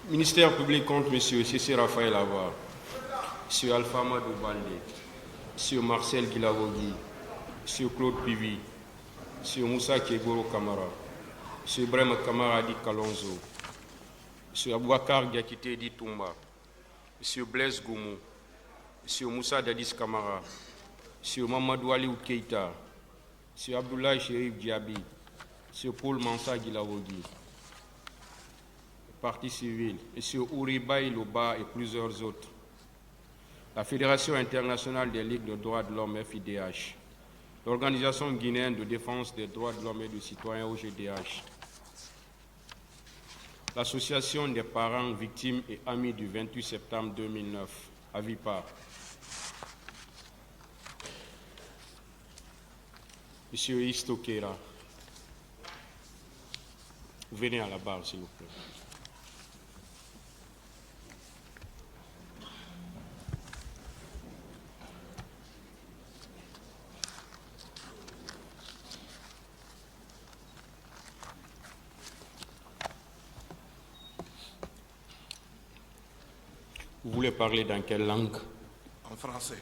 Ministère public contre M. C.C. Raphaël Avar, M. Alpha Madou Baldé, M. Marcel Guilavogui, M. Claude Pivi, M. Moussa Kegoro Kamara, M. Ibrahim Kamara Di Kalonzo, M. Aboubakar Diakité Di Toumba, M. Blaise Goumou, M. Moussa Dadis Kamara, M. Mamadou Aliou Keïta, M. Abdoulaye Chérif Diaby, M. Paul Mansa Guilavogui, Parti civil, M. Ouribaï Loba et plusieurs autres. La Fédération internationale des ligues de droits de l'homme FIDH, l'Organisation guinéenne de défense des droits de l'homme et des citoyens OGDH, l'Association des parents, victimes et amis du 28 septembre 2009, AVIPA, M. Isto Keira, venez à la barre s'il vous plaît. Vous voulez parler dans quelle langue? En français.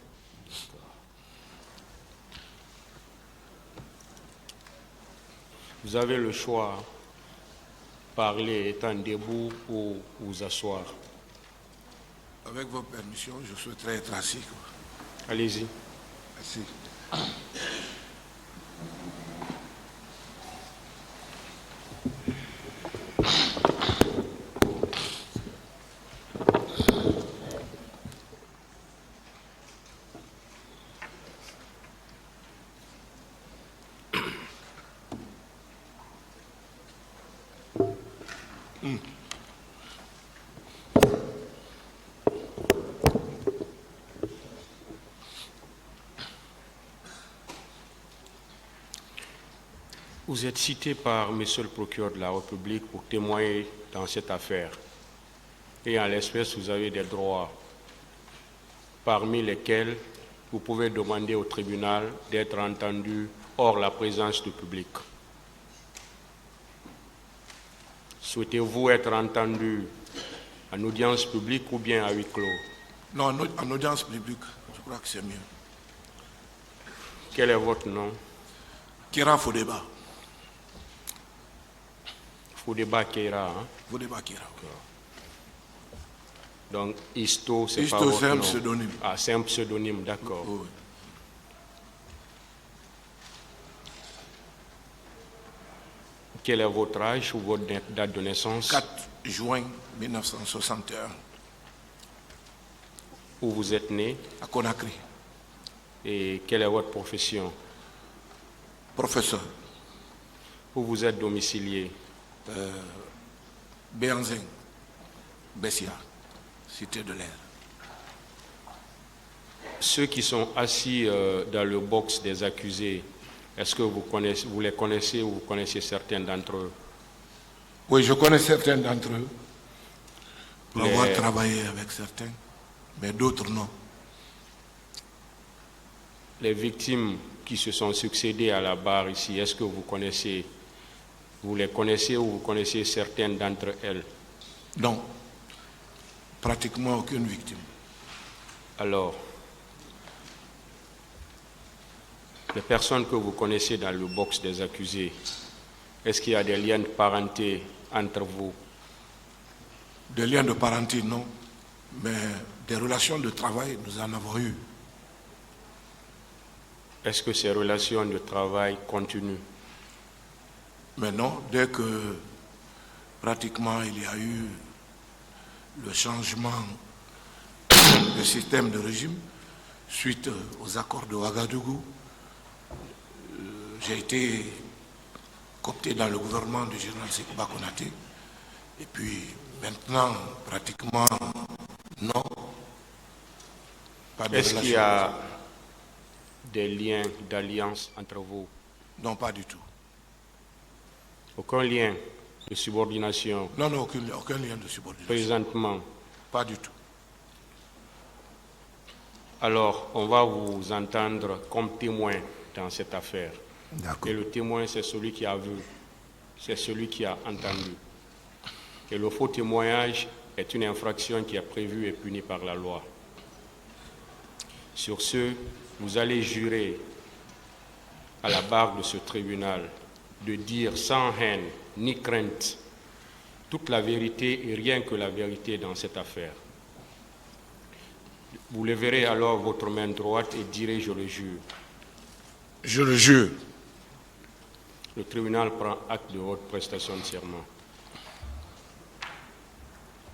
Vous avez le choix, parler étant debout ou vous asseoir. Avec vos permissions, je souhaiterais être assis. Allez-y. Assis. Vous êtes cité par Monsieur le procureur de la République pour témoigner dans cette affaire. Et en l'espèce, vous avez des droits, parmi lesquels vous pouvez demander au tribunal d'être entendu hors la présence du public. Souhaitez-vous être entendu en audience publique ou bien à huis clos? Non, en audience publique, je crois que c'est mieux. Quel est votre nom? Kira Fodeba. Fodeba Keira. Hein? Fodeba Kira. Donc, Isto, c'est pas Isto, votre c'est un nom. pseudonyme. Ah, c'est un pseudonyme, d'accord. Oui. Quel est votre âge ou votre date de naissance? 4 juin 1961. Où vous êtes né? À Conakry. Et quelle est votre profession? Professeur. Où vous êtes domicilié? Béanzin. Bessia. Cité de l'air. Ceux qui sont assis dans le box des accusés, est-ce que vous les connaissez ou vous connaissez certains d'entre eux? Oui, je connais certains d'entre eux. Pour avoir travaillé avec certains, mais d'autres non. Les victimes qui se sont succédées à la barre ici, est-ce que vous les connaissez ou vous connaissez certaines d'entre elles? Non, pratiquement aucune victime. Alors, les personnes que vous connaissez dans le box des accusés, est-ce qu'il y a des liens de parenté entre vous? Des liens de parenté, non, mais des relations de travail, nous en avons eu. Est-ce que ces relations de travail continuent? Mais non, dès que pratiquement il y a eu le changement de système de régime, suite aux accords de Ouagadougou, j'ai été coopté dans le gouvernement du général Sékou Konaté. Et puis maintenant, pratiquement, non. Est-ce qu'il y a des liens d'alliance entre vous? Non, pas du tout. Aucun lien. de subordination? Non, non, aucun lien de subordination. Présentement? Pas du tout. Alors, on va vous entendre comme témoin dans cette affaire. D'accord. Et le témoin, c'est celui qui a vu, c'est celui qui a entendu. Et le faux témoignage est une infraction qui est prévue et punie par la loi. Sur ce, vous allez jurer à la barre de ce tribunal de dire sans haine ni crainte toute la vérité et rien que la vérité dans cette affaire. Vous leverez alors votre main droite et direz « je le jure ». Je le jure. Le tribunal prend acte de votre prestation de serment.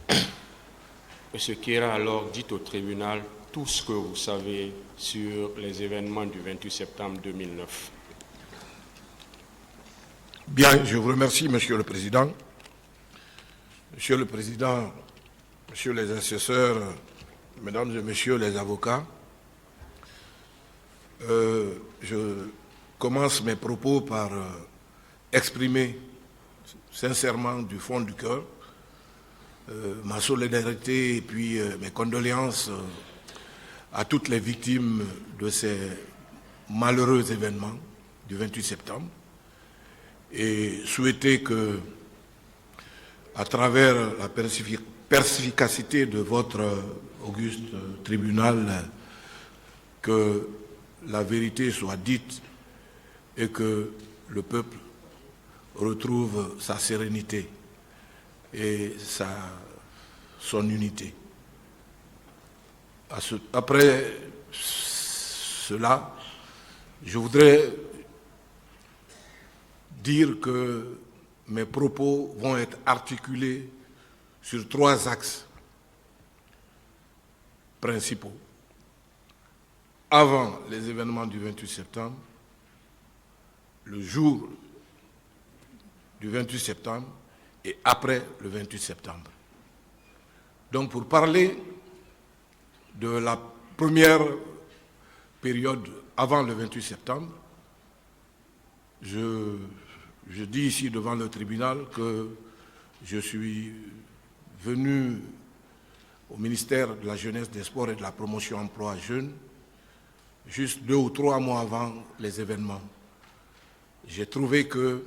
M. Kera alors dit au tribunal tout ce que vous savez sur les événements du 28 septembre 2009. Bien, je vous remercie, Monsieur le Président. Monsieur le Président, Messieurs les assesseurs, Mesdames et Messieurs les avocats, je commence mes propos par exprimer sincèrement du fond du cœur ma solidarité et puis mes condoléances à toutes les victimes de ces malheureux événements du 28 septembre et souhaiter que, à travers la perspicacité de votre auguste tribunal, que la vérité soit dite et que le peuple retrouve sa sérénité et son unité. Après cela, je voudrais dire que mes propos vont être articulés sur 3 axes principaux. Avant les événements du 28 septembre, le jour du 28 septembre et après le 28 septembre. Donc pour parler de la première période avant le 28 septembre, je dis ici devant le tribunal que je suis venu au ministère de la Jeunesse, des Sports et de la Promotion Emploi Jeunes juste 2 ou 3 mois avant les événements. J'ai trouvé que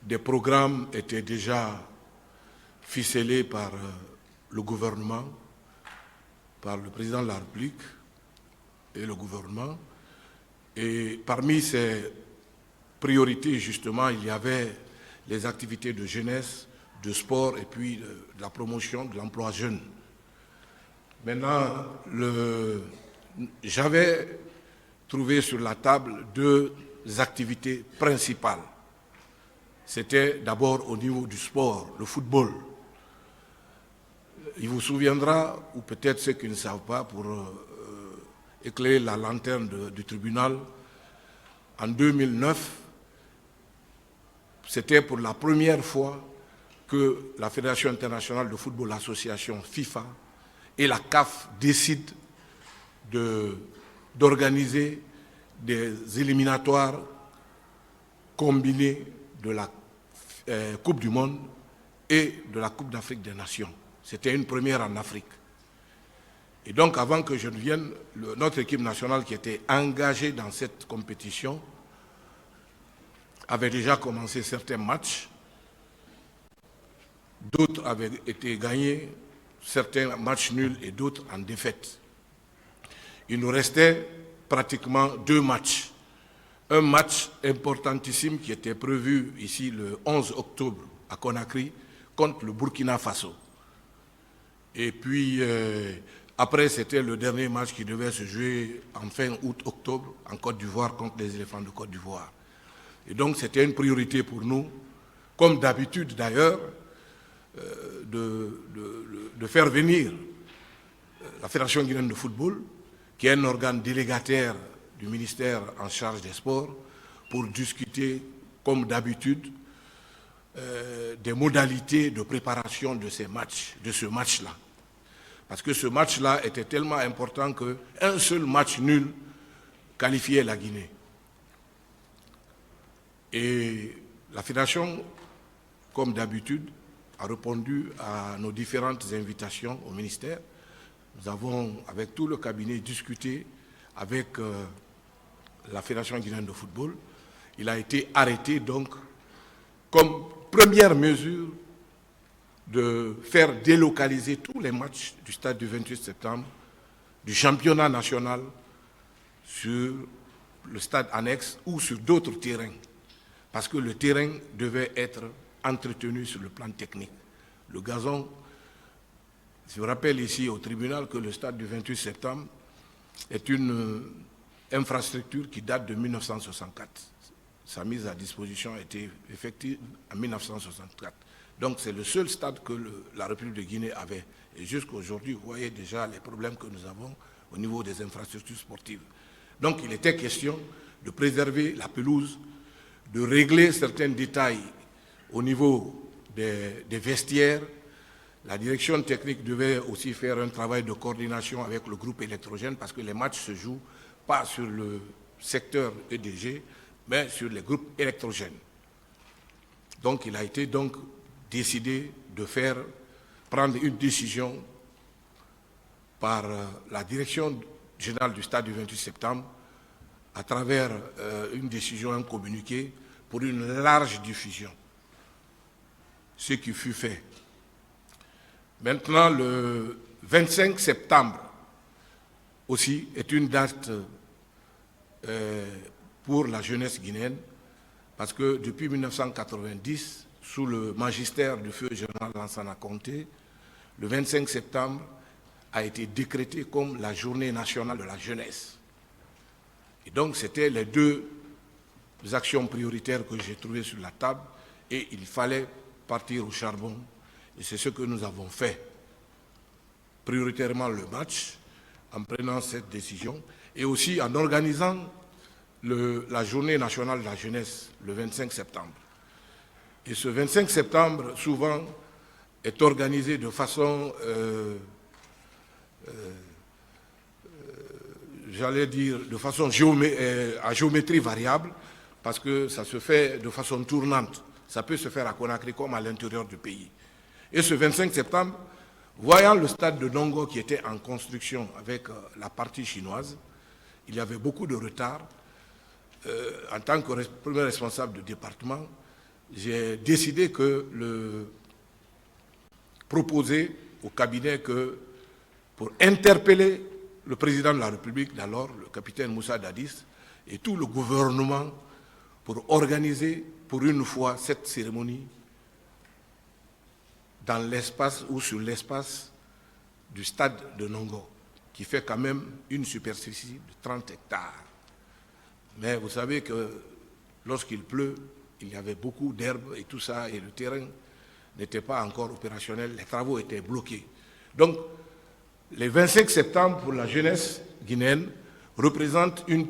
des programmes étaient déjà ficelés par le gouvernement, par le président de la République et le gouvernement. Et parmi ces priorités, justement, il y avait les activités de jeunesse, de sport et puis de la promotion de l'emploi jeune. Maintenant, j'avais trouvé sur la table 2 activités principales. C'était d'abord au niveau du sport, le football. Il vous souviendra, ou peut-être ceux qui ne savent pas, pour éclairer la lanterne du tribunal, en 2009, c'était pour la première fois que la Fédération internationale de football, l'association FIFA et la CAF décident d'organiser des éliminatoires combinés de la Coupe du Monde et de la Coupe d'Afrique des Nations. C'était une première en Afrique. Et donc, avant que je ne vienne, notre équipe nationale qui était engagée dans cette compétition avait déjà commencé certains matchs. D'autres avaient été gagnés, certains matchs nuls et d'autres en défaite. Il nous restait pratiquement 2 matchs. Un match importantissime qui était prévu ici le 11 octobre à Conakry contre le Burkina Faso. Et puis, après, c'était le dernier match qui devait se jouer en fin août-octobre en Côte d'Ivoire contre les éléphants de Côte d'Ivoire. Et donc, c'était une priorité pour nous, comme d'habitude d'ailleurs, de faire venir la Fédération guinéenne de football, qui est un organe délégataire du ministère en charge des sports, pour discuter, comme d'habitude, des modalités de préparation de ces matchs, de ce match-là. Parce que ce match-là était tellement important qu'un seul match nul qualifiait la Guinée. Et la Fédération comme d'habitude, a répondu à nos différentes invitations au ministère. Nous avons, avec tout le cabinet, discuté avec la Fédération guinéenne de football. Il a été arrêté, donc, comme première mesure de faire délocaliser tous les matchs du stade du 28 septembre, du championnat national, sur le stade annexe ou sur d'autres terrains, parce que le terrain devait être entretenu sur le plan technique. Le gazon, je rappelle ici au tribunal que le stade du 28 septembre est une infrastructure qui date de 1964. Sa mise à disposition a été effective en 1964. Donc c'est le seul stade que la République de Guinée avait. Et jusqu'à aujourd'hui, vous voyez déjà les problèmes que nous avons au niveau des infrastructures sportives. Donc il était question de préserver la pelouse, de régler certains détails au niveau des vestiaires. La direction technique devait aussi faire un travail de coordination avec le groupe électrogène parce que les matchs se jouent pas sur le secteur EDG, mais sur les groupes électrogènes. Donc il a été donc décidé de prendre une décision par la direction générale du stade du 28 septembre à travers une décision, un communiqué pour une large diffusion. Ce qui fut fait. Maintenant, le 25 septembre aussi est une date pour la jeunesse guinéenne parce que depuis 1990, sous le magistère du feu général Lansana Conté, le 25 septembre a été décrété comme la journée nationale de la jeunesse. Et donc, c'était les deux actions prioritaires que j'ai trouvées sur la table et il fallait partir au charbon. Et c'est ce que nous avons fait. Prioritairement le match, en prenant cette décision, et aussi en organisant la journée nationale de la jeunesse, le 25 septembre. Et ce 25 septembre, souvent, est organisé de façon, j'allais dire, de façon à géométrie variable, parce que ça se fait de façon tournante. Ça peut se faire à Conakry comme à l'intérieur du pays. Et ce 25 septembre, voyant le stade de Nongo qui était en construction avec la partie chinoise, il y avait beaucoup de retard. En tant que premier responsable de département, j'ai décidé proposer au cabinet que pour interpeller le président de la République d'alors, le capitaine Moussa Dadis, et tout le gouvernement pour organiser pour une fois cette cérémonie dans l'espace ou sur l'espace du stade de Nongo, qui fait quand même une superficie de 30 hectares. Mais vous savez que lorsqu'il pleut, il y avait beaucoup d'herbes et tout ça, et le terrain n'était pas encore opérationnel, les travaux étaient bloqués. Donc, le 25 septembre pour la jeunesse guinéenne représente une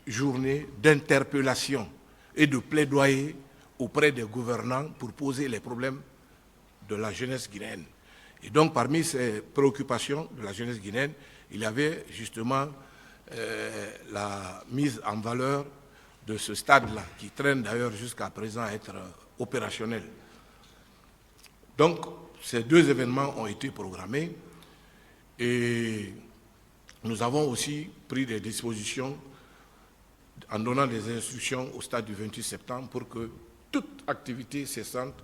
journée d'interpellation et de plaidoyer auprès des gouvernants pour poser les problèmes de la jeunesse guinéenne. Et donc, parmi ces préoccupations de la jeunesse guinéenne, il y avait justement la mise en valeur de ce stade-là, qui traîne d'ailleurs jusqu'à présent à être opérationnel. Donc, ces deux événements ont été programmés et nous avons aussi pris des dispositions en donnant des instructions au stade du 28 septembre pour que toute activité cessante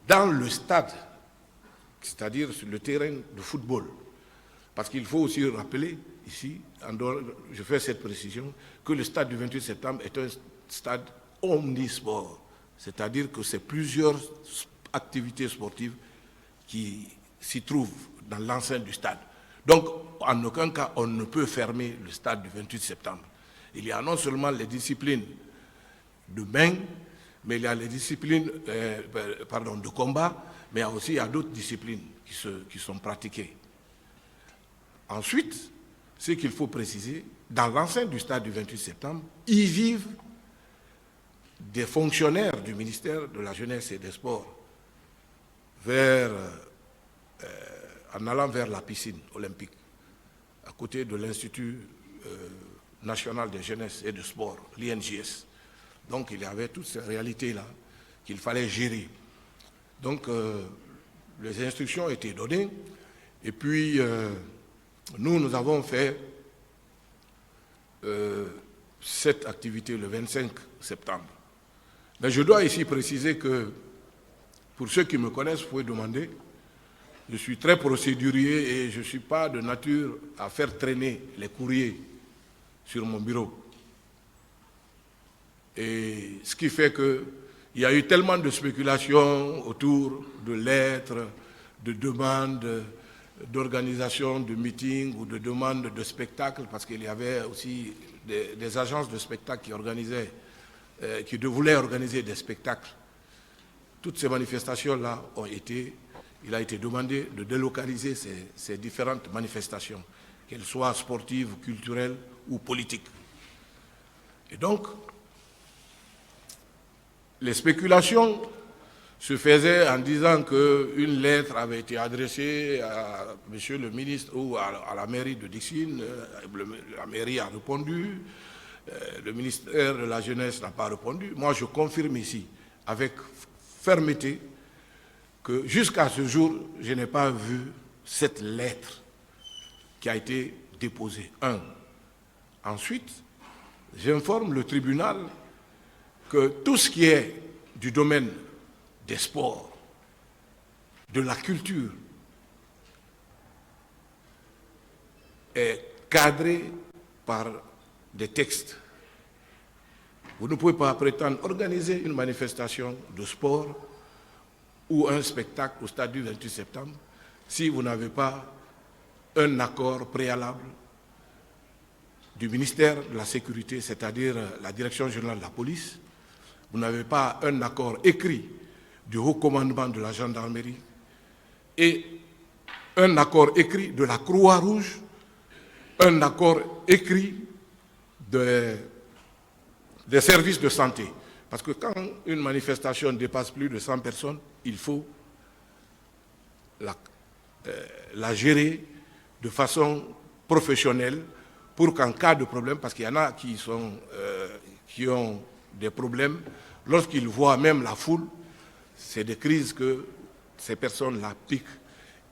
dans le stade, c'est-à-dire sur le terrain de football. Parce qu'il faut aussi rappeler ici, je fais cette précision, que le stade du 28 septembre est un stade omnisport. C'est-à-dire que c'est plusieurs activités sportives qui s'y trouvent dans l'enceinte du stade. Donc, en aucun cas, on ne peut fermer le stade du 28 septembre. Il y a non seulement les disciplines de main, mais il y a les disciplines de combat, mais il y a d'autres disciplines qui sont pratiquées. Ensuite, ce qu'il faut préciser, dans l'enceinte du stade du 28 septembre, y vivent des fonctionnaires du ministère de la Jeunesse et des Sports en allant vers la piscine olympique, à côté de l'Institut national de jeunesse et de sport, l'INJS. Donc il y avait toutes ces réalités-là qu'il fallait gérer. Donc, les instructions ont été données. Et puis, nous avons fait cette activité le 25 septembre. Mais je dois ici préciser que, pour ceux qui me connaissent, vous pouvez demander, je suis très procédurier et je ne suis pas de nature à faire traîner les courriers sur mon bureau. Et ce qui fait qu'il y a eu tellement de spéculations autour de lettres, de demandes, d'organisation de meetings ou de demandes de spectacles, parce qu'il y avait aussi des agences de spectacles qui organisaient, qui voulaient organiser des spectacles. Toutes ces manifestations-là ont été, il a été demandé de délocaliser ces différentes manifestations, qu'elles soient sportives, culturelles ou politiques. Et donc, les spéculations se faisaient en disant qu'une lettre avait été adressée à monsieur le ministre ou à la mairie de Dixine, la mairie a répondu, le ministère de la Jeunesse n'a pas répondu. Moi, je confirme ici, avec fermeté, que jusqu'à ce jour, je n'ai pas vu cette lettre qui a été déposée. Ensuite, j'informe le tribunal que tout ce qui est du domaine des sports, de la culture, est cadré par des textes. Vous ne pouvez pas prétendre organiser une manifestation de sport ou un spectacle au stade du 28 septembre si vous n'avez pas un accord préalable du ministère de la Sécurité, c'est-à-dire la Direction générale de la police. Vous n'avez pas un accord écrit du haut commandement de la gendarmerie et un accord écrit de la Croix-Rouge, un accord écrit des services de santé. Parce que quand une manifestation dépasse plus de 100 personnes, il faut la gérer de façon professionnelle pour qu'en cas de problème, parce qu'il y en a qui ont des problèmes, lorsqu'ils voient même la foule, c'est des crises que ces personnes-là piquent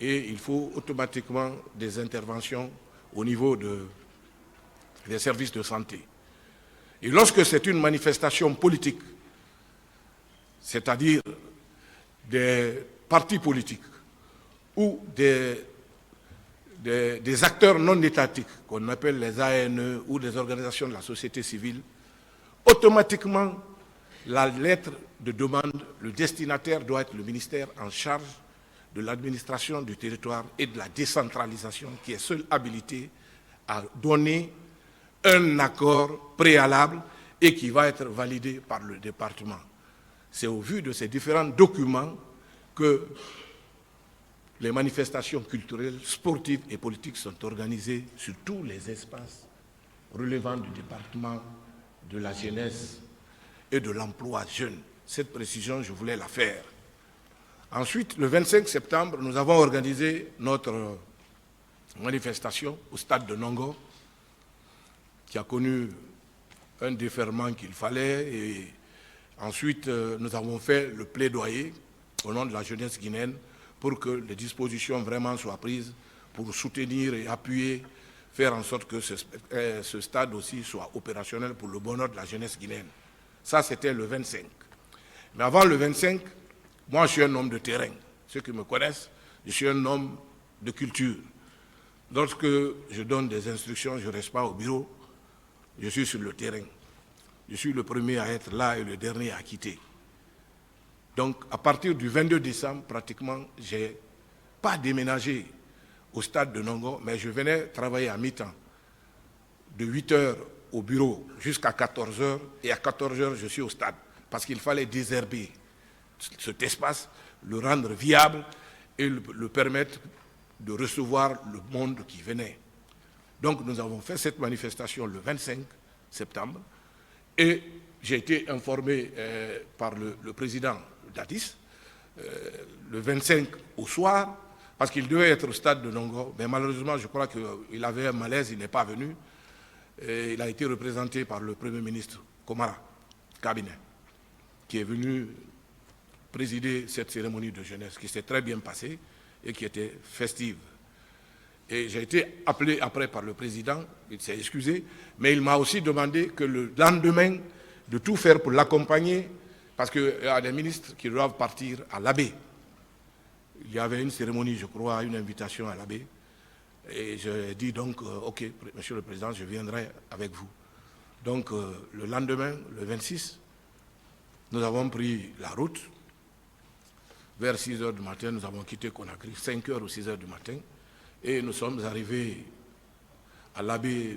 et il faut automatiquement des interventions au niveau des services de santé. Et lorsque c'est une manifestation politique, c'est-à-dire des partis politiques ou des acteurs non étatiques, qu'on appelle les ANE ou des organisations de la société civile, automatiquement, la lettre de demande, le destinataire doit être le ministère en charge de l'administration du territoire et de la décentralisation, qui est seul habilité à donner un accord préalable et qui va être validé par le département. C'est au vu de ces différents documents que les manifestations culturelles, sportives et politiques sont organisées sur tous les espaces relevant du département de la jeunesse et de l'emploi jeune. Cette précision, je voulais la faire. Ensuite, le 25 septembre, nous avons organisé notre manifestation au stade de Nongo, qui a connu un déferlement qu'il fallait. Et ensuite, nous avons fait le plaidoyer au nom de la jeunesse guinéenne pour que les dispositions vraiment soient prises pour soutenir et appuyer, faire en sorte que ce stade aussi soit opérationnel pour le bonheur de la jeunesse guinéenne. Ça, c'était le 25. Mais avant le 25, moi, je suis un homme de terrain. Ceux qui me connaissent, je suis un homme de culture. Lorsque je donne des instructions, je ne reste pas au bureau, je suis sur le terrain. Je suis le premier à être là et le dernier à quitter. Donc, à partir du 22 décembre, pratiquement, je n'ai pas déménagé au stade de Nongo, mais je venais travailler à mi-temps, de 8h au bureau jusqu'à 14h, et à 14h, je suis au stade, parce qu'il fallait désherber cet espace, le rendre viable et le permettre de recevoir le monde qui venait. Donc, nous avons fait cette manifestation le 25 septembre, et j'ai été informé par le président d'Addis, le 25 au soir, parce qu'il devait être au stade de Nongo, mais malheureusement, je crois qu'il avait un malaise, il n'est pas venu. Et il a été représenté par le Premier ministre Komara, cabinet, qui est venu présidé cette cérémonie de jeunesse qui s'est très bien passée et qui était festive. Et j'ai été appelé après par le président, il s'est excusé, mais il m'a aussi demandé que le lendemain, de tout faire pour l'accompagner, parce qu'il y a des ministres qui doivent partir à l'Abbé. Il y avait une cérémonie, je crois, une invitation à l'Abbé. Et j'ai dit donc, ok, monsieur le président, je viendrai avec vous. Donc, le lendemain, le 26, nous avons pris la route. Vers 6 h du matin, nous avons quitté Conakry, 5 h ou 6 h du matin. Et nous sommes arrivés à l'Abbé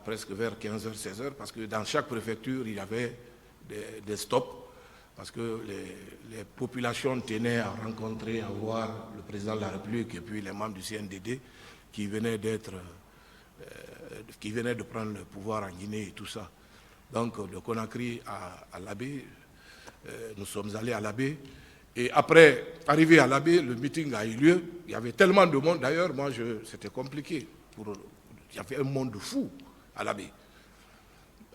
presque vers 15 h, 16 h, parce que dans chaque préfecture, il y avait des stops, parce que les populations tenaient à rencontrer, à voir le président de la République et puis les membres du CNDD qui venaient de prendre le pouvoir en Guinée et tout ça. Donc, de Conakry à l'Abbé, nous sommes allés à l'Abbé. Et après, arrivé à l'Abbé, le meeting a eu lieu. Il y avait tellement de monde. D'ailleurs, moi, c'était compliqué. Il y avait un monde fou à l'Abbé.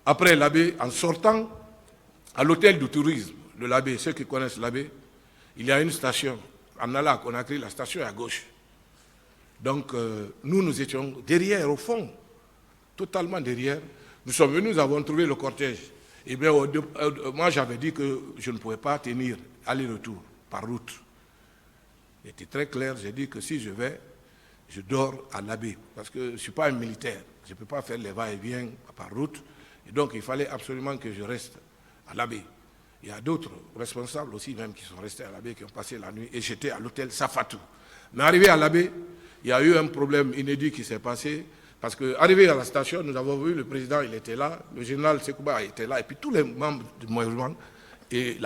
Après l'Abbé, en sortant, à l'hôtel du tourisme de l'Abbé, ceux qui connaissent l'Abbé, il y a une station. En allant à Conakry, la station est à gauche. Donc, nous étions derrière, au fond, totalement derrière. Nous sommes venus, nous avons trouvé le cortège. Et bien, moi, j'avais dit que je ne pouvais pas tenir aller-retour par route. C'était très clair, j'ai dit que si je vais, je dors à l'Abbé, parce que je ne suis pas un militaire. Je ne peux pas faire les va-et-vient par route. Et donc, il fallait absolument que je reste à l'Abbé. Il y a d'autres responsables aussi, même, qui sont restés à l'Abbé, qui ont passé la nuit. Et j'étais à l'hôtel Safatou. Mais arrivé à l'Abbé, il y a eu un problème inédit qui s'est passé, parce qu'arrivé à la station, nous avons vu le président, il était là, le général Sekouba était là, et puis tous les membres du mouvement et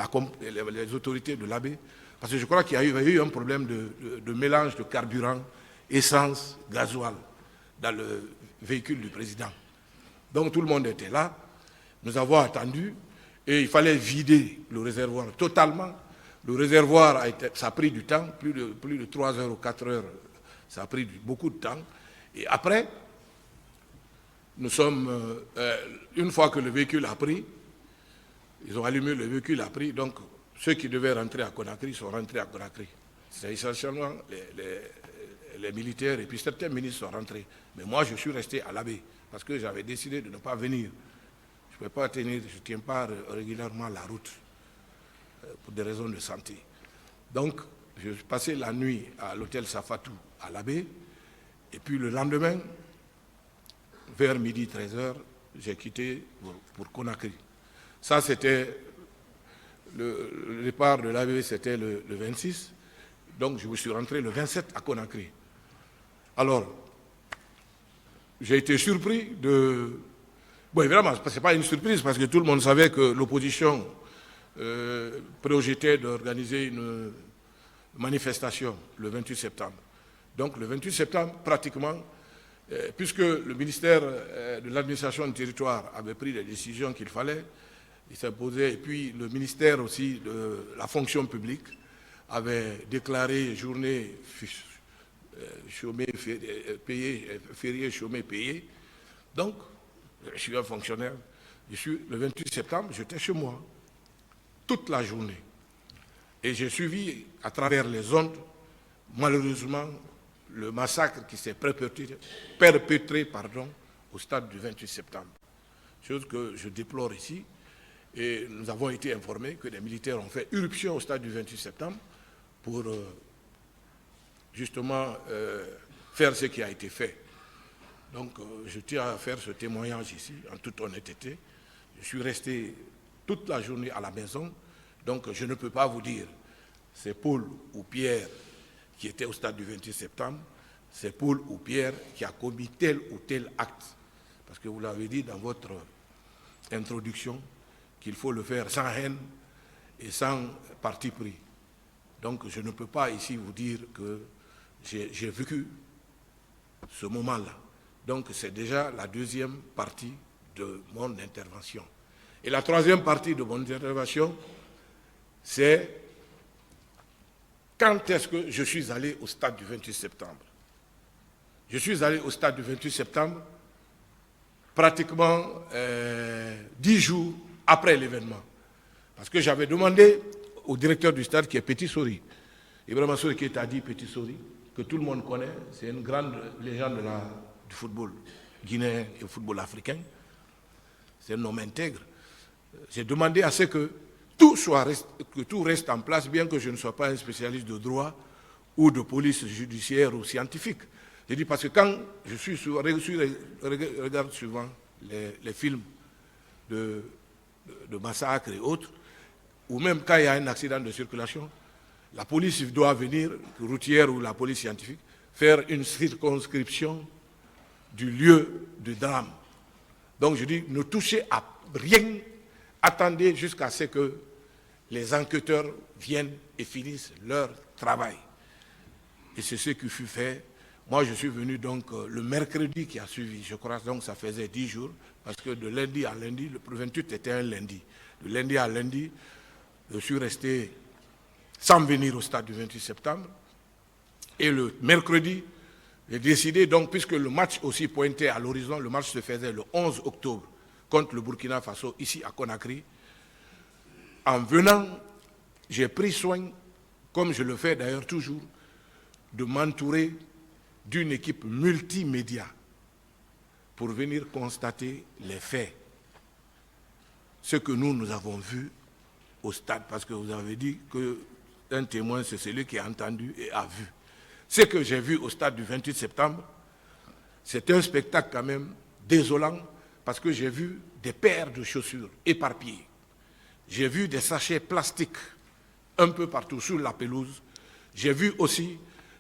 les autorités de l'Abbé, parce que je crois qu'il y avait eu un problème de mélange de carburant, essence, gasoil, dans le véhicule du président. Donc tout le monde était là, nous avons attendu, et il fallait vider le réservoir totalement. Le réservoir, ça a pris du temps, plus de 3 heures ou 4 heures, ça a pris beaucoup de temps. Et après, nous sommes, une fois que le véhicule a pris, ils ont allumé le véhicule a pris, donc ceux qui devaient rentrer à Conakry sont rentrés à Conakry. C'est essentiellement les militaires et puis certains ministres sont rentrés. Mais moi, je suis resté à l'Abbé parce que j'avais décidé de ne pas venir. Je ne peux pas tenir, je ne tiens pas régulièrement la route pour des raisons de santé. Donc, je suis passé la nuit à l'hôtel Safatou à l'Abbé et puis le lendemain, vers midi 13 h, j'ai quitté pour Conakry. Ça, c'était le départ de l'ABB, c'était le 26. Donc, je suis rentré le 27 à Conakry. Alors, j'ai été surpris de... Bon, évidemment, ce n'est pas une surprise parce que tout le monde savait que l'opposition projetait d'organiser une manifestation le 28 septembre. Donc, le 28 septembre, pratiquement, puisque le ministère de l'administration du territoire avait pris les décisions qu'il fallait, il s'imposait, et puis le ministère aussi de la fonction publique avait déclaré journée chômée, férié, chômé, payé. Donc, je suis un fonctionnaire. Le 28 septembre, j'étais chez moi toute la journée. Et j'ai suivi à travers les ondes, malheureusement, le massacre qui s'est perpétré au stade du 28 septembre. Chose que je déplore ici. Et nous avons été informés que les militaires ont fait irruption au stade du 28 septembre pour justement faire ce qui a été fait. Donc je tiens à faire ce témoignage ici, en toute honnêteté. Je suis resté toute la journée à la maison, donc je ne peux pas vous dire c'est Paul ou Pierre qui était au stade du 28 septembre, c'est Paul ou Pierre qui a commis tel ou tel acte. Parce que vous l'avez dit dans votre introduction, qu'il faut le faire sans haine et sans parti pris. Donc je ne peux pas ici vous dire que j'ai vécu ce moment-là. Donc c'est déjà la deuxième partie de mon intervention. Et la troisième partie de mon intervention, c'est quand est-ce que je suis allé au stade du 28 septembre. Je suis allé au stade du 28 septembre pratiquement 10 jours après l'événement. Parce que j'avais demandé au directeur du stade qui est Petit Sori. Ibrahima Sori qui t'a dit Petit Sori, que tout le monde connaît, c'est une grande légende du football guinéen et du football africain. C'est un homme intègre. J'ai demandé à ce que tout reste en place, bien que je ne sois pas un spécialiste de droit ou de police judiciaire ou scientifique. J'ai dit parce que quand regarde souvent les films de massacres et autres, ou même quand il y a un accident de circulation, la police doit venir, routière ou la police scientifique, faire une circonscription du lieu du drame. Donc je dis, ne touchez à rien, attendez jusqu'à ce que les enquêteurs viennent et finissent leur travail. Et c'est ce qui fut fait. Moi, je suis venu donc le mercredi qui a suivi, je crois, donc ça faisait 10 jours, parce que de lundi à lundi, le 28 était un lundi. De lundi à lundi, je suis resté sans venir au stade du 28 septembre. Et le mercredi, j'ai décidé, donc, puisque le match aussi pointait à l'horizon, le match se faisait le 11 octobre contre le Burkina Faso, ici à Conakry. En venant, j'ai pris soin, comme je le fais d'ailleurs toujours, de m'entourer d'une équipe multimédia pour venir constater les faits. Ce que nous avons vu au stade, parce que vous avez dit qu'un témoin, c'est celui qui a entendu et a vu. Ce que j'ai vu au stade du 28 septembre, c'est un spectacle quand même désolant, parce que j'ai vu des paires de chaussures éparpillées. J'ai vu des sachets plastiques un peu partout sur la pelouse. J'ai vu aussi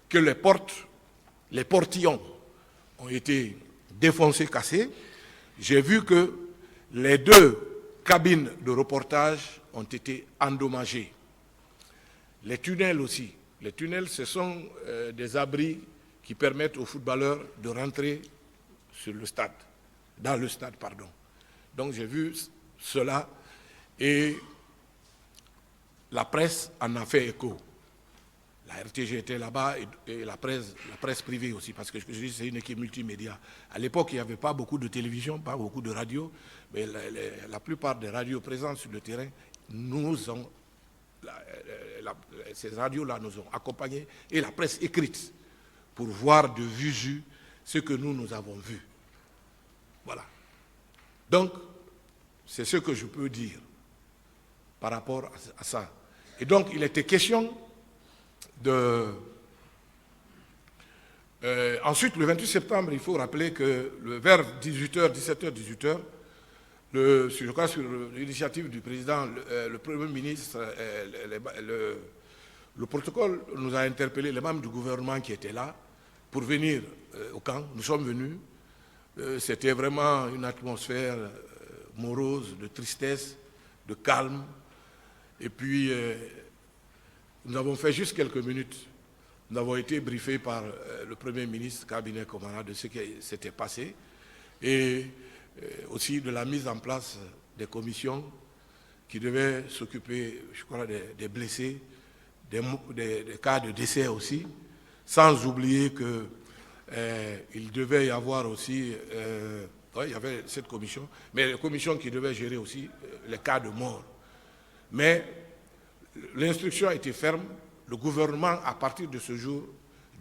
que les portillons ont été défoncés, cassés. J'ai vu que les 2 cabines de reportage ont été endommagées. Les tunnels aussi. Les tunnels, ce sont des abris qui permettent aux footballeurs de rentrer sur le stade, dans le stade, pardon. Donc j'ai vu cela et la presse en a fait écho. La RTG était là-bas et la presse privée aussi, parce que je dis c'est une équipe multimédia. À l'époque, il n'y avait pas beaucoup de télévision, pas beaucoup de radio, mais la plupart des radios présentes sur le terrain ces radios-là nous ont accompagnés, et la presse écrite, pour voir de visu ce que nous avons vu. Voilà. Donc, c'est ce que je peux dire par rapport à ça. Et donc, il était question de... ensuite, le 28 septembre, il faut rappeler que vers 18h, 17h, 18h, je crois sur l'initiative du président, le Premier ministre, le protocole nous a interpellés, les membres du gouvernement qui étaient là, pour venir au camp. Nous sommes venus. C'était vraiment une atmosphère morose, de tristesse, de calme. Et puis, nous avons fait juste quelques minutes. Nous avons été briefés par le Premier ministre, cabinet Komara, de ce qui s'était passé. Et aussi de la mise en place des commissions qui devaient s'occuper, je crois, des blessés, des cas de décès aussi, sans oublier qu'il devait y avoir aussi, il y avait cette commission, mais la commission qui devait gérer aussi les cas de mort. Mais l'instruction a été ferme, le gouvernement, à partir de ce jour,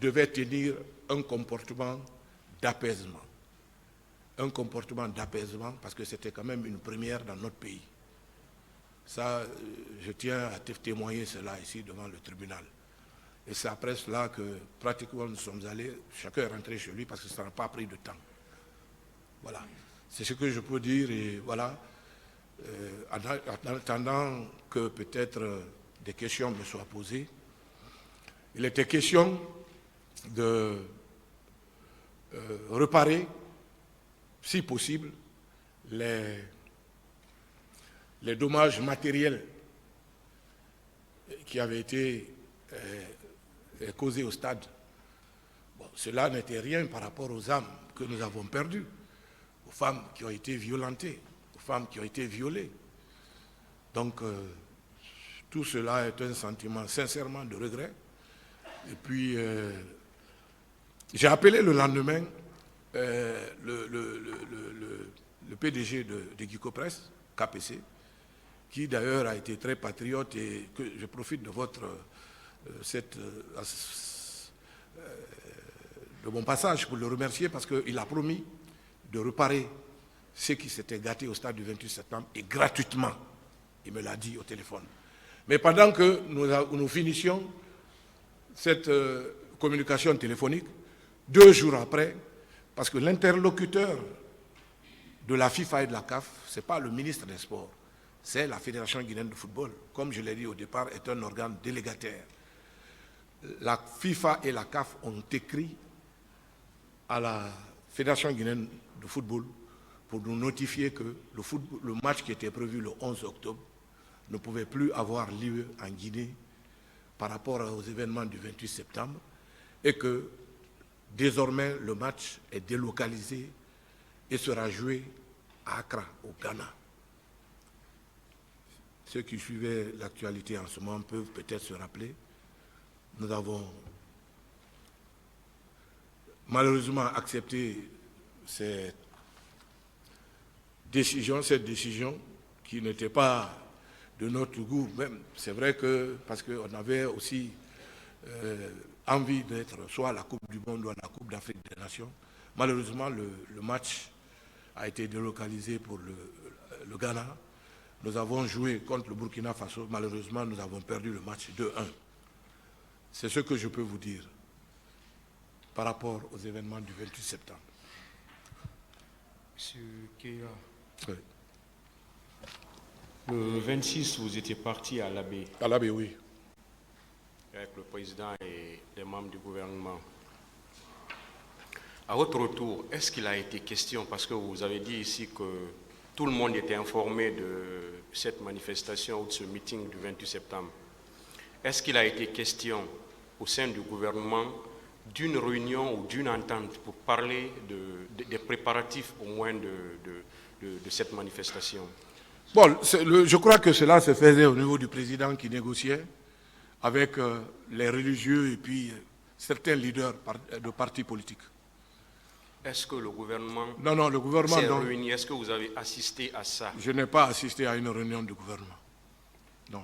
devait tenir un comportement d'apaisement. Un comportement d'apaisement, parce que c'était quand même une première dans notre pays. Ça, je tiens à témoigner cela ici devant le tribunal. Et c'est après cela que pratiquement nous sommes allés, chacun est rentré chez lui parce que ça n'a pas pris de temps. Voilà. C'est ce que je peux dire et voilà. En attendant que peut-être des questions me soient posées, il était question de réparer, si possible, les dommages matériels qui avaient été causés au stade. Bon, cela n'était rien par rapport aux âmes que nous avons perdues, aux femmes qui ont été violentées, aux femmes qui ont été violées. Donc, tout cela est un sentiment sincèrement de regret. Et puis, j'ai appelé le lendemain le PDG de Guico Presse, KPC, qui d'ailleurs a été très patriote et que je profite de de mon passage pour le remercier parce qu'il a promis de réparer ce qui s'était gâté au stade du 28 septembre et gratuitement. Il me l'a dit au téléphone. Mais pendant que nous finissions cette communication téléphonique, 2 jours après, parce que l'interlocuteur de la FIFA et de la CAF, ce n'est pas le ministre des Sports, c'est la Fédération guinéenne de football, comme je l'ai dit au départ, est un organe délégataire. La FIFA et la CAF ont écrit à la Fédération guinéenne de football pour nous notifier que le match qui était prévu le 11 octobre ne pouvait plus avoir lieu en Guinée par rapport aux événements du 28 septembre et que désormais le match est délocalisé et sera joué à Accra, au Ghana. Ceux qui suivaient l'actualité en ce moment peuvent peut-être se rappeler. Nous avons malheureusement accepté cette décision qui n'était pas de notre goût. Même, c'est vrai que, parce qu'on avait aussi envie d'être soit à la Coupe du Monde ou à la Coupe d'Afrique des Nations. Malheureusement, le match a été délocalisé pour le Ghana. Nous avons joué contre le Burkina Faso. Malheureusement, nous avons perdu le match 2-1. C'est ce que je peux vous dire par rapport aux événements du 28 septembre. Monsieur Keïa, Oui. le 26, vous étiez parti à l'Abbé. À l'Abbé, oui. Avec le président et les membres du gouvernement. À votre retour, est-ce qu'il a été question, parce que vous avez dit ici que tout le monde était informé de cette manifestation ou de ce meeting du 28 septembre, est-ce qu'il a été question au sein du gouvernement d'une réunion ou d'une entente pour parler des préparatifs au moins de cette manifestation? Bon, je crois que cela se faisait au niveau du président qui négociait avec les religieux et puis certains leaders de partis politiques. Est-ce que le gouvernement Non, le gouvernement s'est réuni? Est-ce que vous avez assisté à ça? Je n'ai pas assisté à une réunion du gouvernement. Non.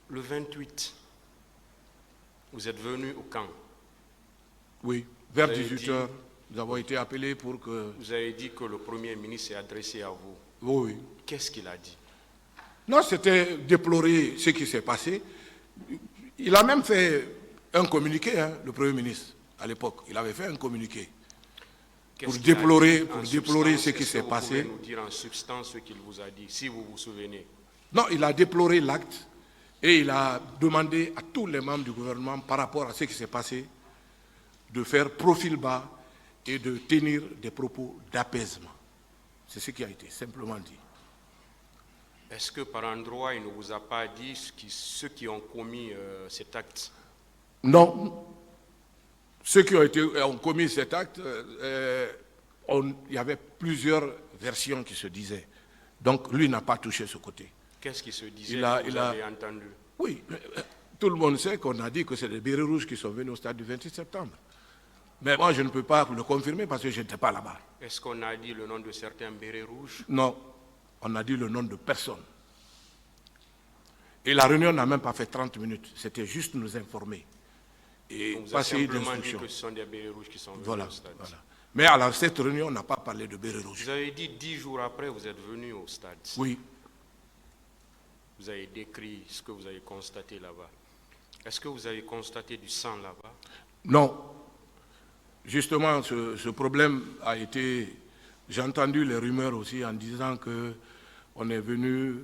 Le 28, vous êtes venu au camp. Oui, vers 18h, nous avons été appelés pour que... Vous avez dit que le Premier ministre s'est adressé à vous. Oui. Qu'est-ce qu'il a dit? Non, c'était déplorer ce qui s'est passé. Il a même fait un communiqué, le Premier ministre, à l'époque. Il avait fait un communiqué pour déplorer ce qui s'est passé. Vous pouvez nous dire en substance ce qu'il vous a dit, si vous vous souvenez? Non, il a déploré l'acte et il a demandé à tous les membres du gouvernement, par rapport à ce qui s'est passé, de faire profil bas et de tenir des propos d'apaisement. C'est ce qui a été simplement dit. Est-ce que par endroit, il ne vous a pas dit ceux qui ont commis cet acte? Non. Ceux qui ont commis cet acte, il y avait plusieurs versions qui se disaient. Donc, lui n'a pas touché ce côté. Qu'est-ce qui se disait que vous avez entendu? Oui, tout le monde sait qu'on a dit que c'est les bérets rouges qui sont venus au stade du 28 septembre. Mais moi, je ne peux pas le confirmer parce que je n'étais pas là-bas. Est-ce qu'on a dit le nom de certains bérets rouges? Non, on a dit le nom de personne. Et la réunion n'a même pas fait 30 minutes. C'était juste nous informer. Et on vous a simplement dit que ce sont des bérets rouges qui sont venus au stade. Voilà. Mais à cette réunion, on n'a pas parlé de bérets rouges. Vous avez dit 10 jours après, vous êtes venu au stade. Oui. Vous avez décrit ce que vous avez constaté là-bas. Est-ce que vous avez constaté du sang là-bas? Non. Justement, ce problème a été... J'ai entendu les rumeurs aussi en disant qu'on est venu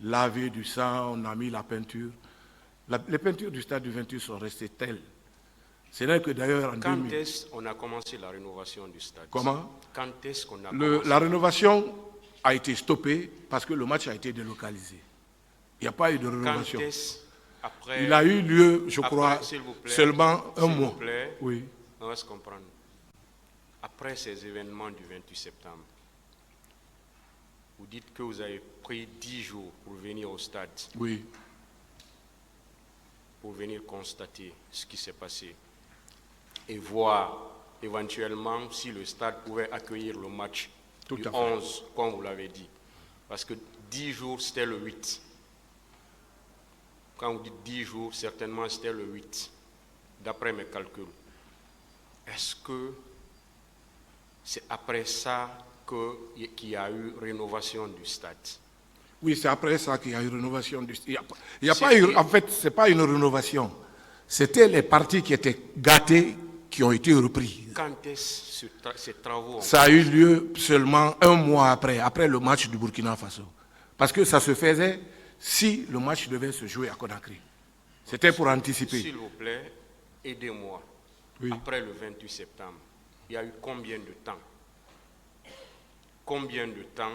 laver du sang, on a mis la peinture. Les peintures du stade du 28 sont restées telles. C'est là que d'ailleurs en 2000... Quand est-ce qu'on a commencé la rénovation du stade? Comment? Quand est-ce qu'on a commencé? La rénovation a été stoppée parce que le match a été délocalisé. Il n'y a pas eu de rénovation. Quand est-ce, après, il a eu lieu, je crois, plaît, seulement un mois. S'il vous plaît, oui. on va se comprendre. Après ces événements du 28 septembre, vous dites que vous avez pris 10 jours pour venir au stade. Oui. Pour venir constater ce qui s'est passé et voir éventuellement si le stade pouvait accueillir le match du 11, comme vous l'avez dit. Parce que 10 jours, c'était le 8. Quand vous dites 10 jours, certainement c'était le 8, d'après mes calculs. Est-ce que c'est après ça qu'il y a eu rénovation du stade? Oui, c'est après ça qu'il y a eu rénovation du stade. Il y a pas eu, en fait, ce n'est pas une rénovation. C'était les parties qui étaient gâtées qui ont été repris. Quand est-ce ces travaux? Ça a eu lieu seulement un mois après le match du Burkina Faso. Parce que ça se faisait si le match devait se jouer à Conakry. C'était pour anticiper. S'il vous plaît, aidez-moi. Oui. Après le 28 septembre, il y a eu combien de temps? Combien de temps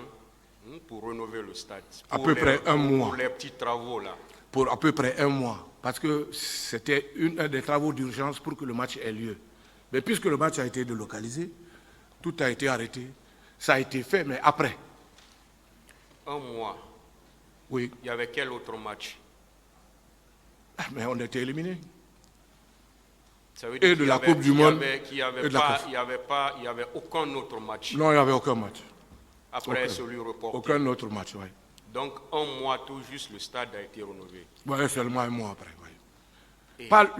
pour rénover le stade? À peu près un mois. Pour les petits travaux là. Pour à peu près un mois. Parce que c'était un des travaux d'urgence pour que le match ait lieu. Mais puisque le match a été délocalisé, tout a été arrêté. Ça a été fait, mais après. Un mois. Oui. Il y avait quel autre match? Mais on était éliminés. Ça veut dire Et de la Coupe du Monde. Il n'y avait aucun autre match. Non, il n'y avait aucun match. Après celui reporté. Aucun autre match, oui. Donc un mois tout juste, le stade a été rénové. Oui, seulement un mois après, oui.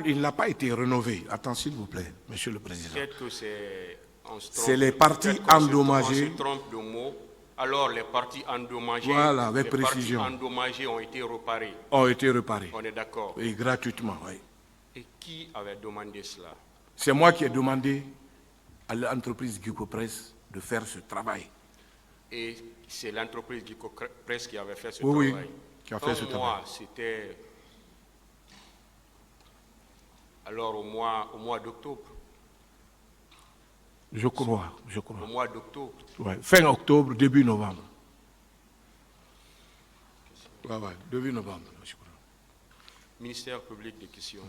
Il n'a pas été rénové. Attends, s'il vous plaît, Monsieur le Président. Peut-être que c'est les parties endommagées. On se trompe de mots. Alors les parties endommagées, voilà, avec précision. Parties endommagées ont été réparées. Ont été réparées. On est d'accord. Oui, gratuitement, oui. Et qui avait demandé cela? C'est moi qui ai demandé à l'entreprise Guico-Press de faire ce travail. Et c'est l'entreprise Guico-Press qui avait fait ce travail? Oui, qui a fait ce travail. C'était... Alors au mois d'octobre? Je crois. Au mois d'octobre? Ouais. Fin octobre, début novembre. Ouais, début novembre, je crois. Ministère public des questions.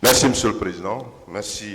Merci, Monsieur le Président. Merci.